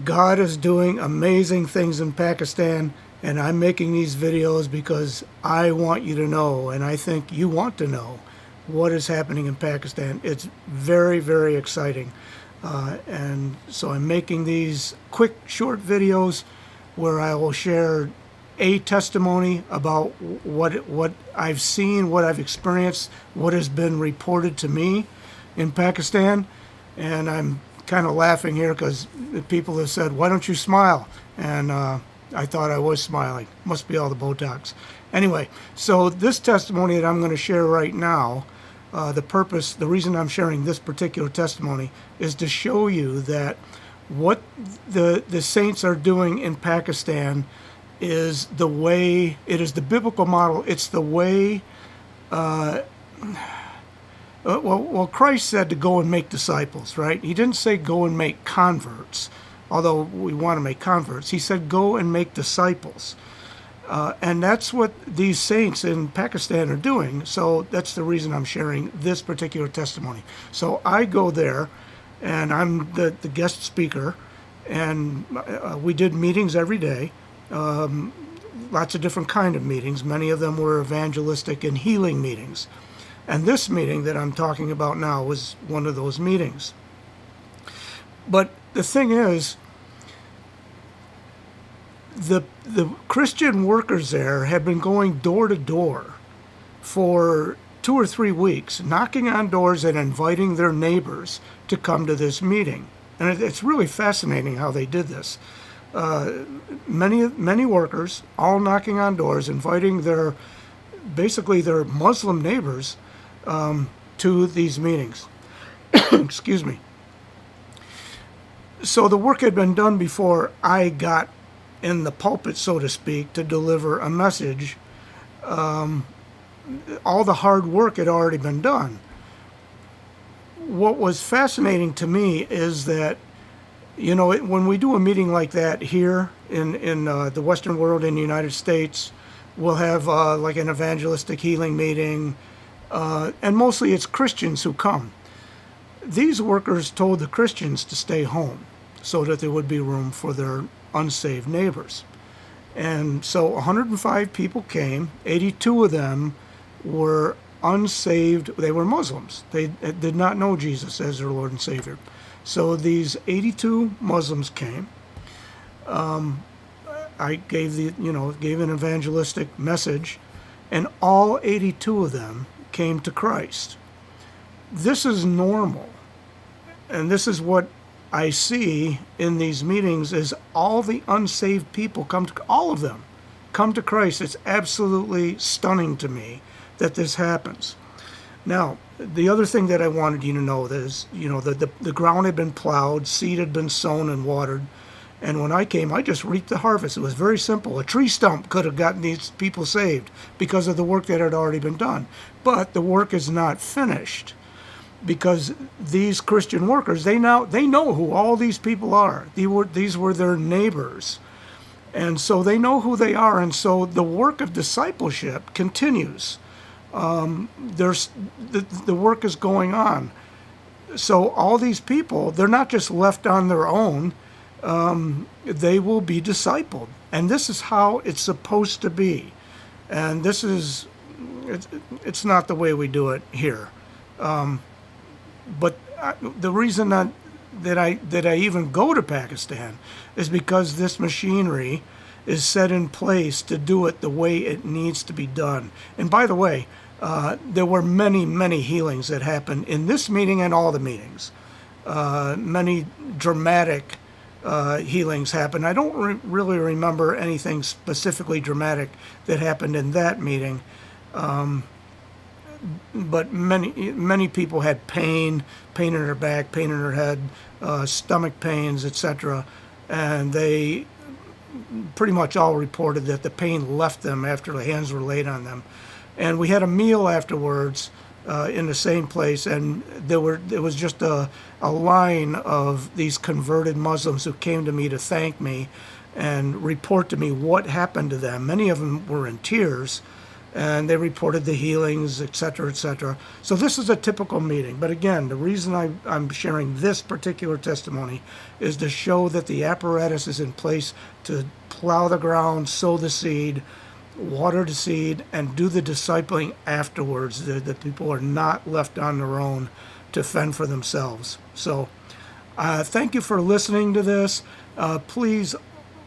God is doing amazing things in Pakistan, and I'm making these videos because I want you to know, and I think you want to know, what is happening in Pakistan. It's very, very exciting. And so I'm making these quick, short videos where I will share a testimony about what I've seen, what I've experienced, what has been reported to me in Pakistan. And I'm kind of laughing here because people have said, "Why don't you smile?" And I thought I was smiling. Must be all the Botox. Anyway, so this testimony that I'm going to share right now, the reason I'm sharing this particular testimony is to show you that what the saints are doing in Pakistan is the way, it is the biblical model. It's the way, well, Christ said to go and make disciples, right? He didn't say go and make converts, although we want to make converts. He said go and make disciples. And that's what these saints in Pakistan are doing. So that's the reason I'm sharing this particular testimony. So I go there, and I'm the guest speaker, and we did meetings every day. Lots of different kind of meetings. Many of them were evangelistic and healing meetings. And this meeting that I'm talking about now was one of those meetings. But the thing is, the Christian workers there have been going door to door for 2 or 3 weeks, knocking on doors and inviting their neighbors to come to this meeting. And it's really fascinating how they did this. Many workers, all knocking on doors, inviting basically their Muslim neighbors to these meetings. Excuse me. So the work had been done before I got in the pulpit, so to speak, to deliver a message. All the hard work had already been done. What was fascinating to me is that, when we do a meeting like that here in the Western world, in the United States, we'll have like an evangelistic healing meeting, and mostly it's Christians who come. These workers told the Christians to stay home so that there would be room for their unsaved neighbors. And so 105 people came. 82 of them were unsaved. They were Muslims. They did not know Jesus as their Lord and Savior. So these 82 Muslims came. I gave an evangelistic message, and all 82 of them came to Christ. This is normal, and this is what I see in these meetings: is all the unsaved people all of them come to Christ. It's absolutely stunning to me that this happens. Now, the other thing that I wanted you to know is, the ground had been plowed, seed had been sown and watered, and when I came, I just reaped the harvest. It was very simple. A tree stump could have gotten these people saved because of the work that had already been done. But the work is not finished, because these Christian workers, they know who all these people are. These were their neighbors. And so they know who they are. And so the work of discipleship continues. The work is going on. So all these people, they're not just left on their own. They will be discipled. And this is how it's supposed to be. And it's not the way we do it here. But the reason that I even go to Pakistan is because this machinery is set in place to do it the way it needs to be done. And by the way, there were many, many healings that happened in this meeting and all the meetings. Many dramatic healings happened. I don't really remember anything specifically dramatic that happened in that meeting. But many people had pain in their back, pain in their head, stomach pains, etc. And they pretty much all reported that the pain left them after the hands were laid on them. And we had a meal afterwards in the same place, and there was just a line of these converted Muslims who came to me to thank me and report to me what happened to them. Many of them were in tears. and they reported the healings, et cetera, et cetera. So this is a typical meeting. But again, the reason I'm sharing this particular testimony is to show that the apparatus is in place to plow the ground, sow the seed, water the seed, and do the discipling afterwards. The people are not left on their own to fend for themselves. So thank you for listening to this. Please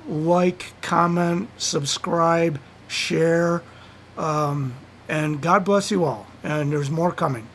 like, comment, subscribe, share, and God bless you all. And there's more coming.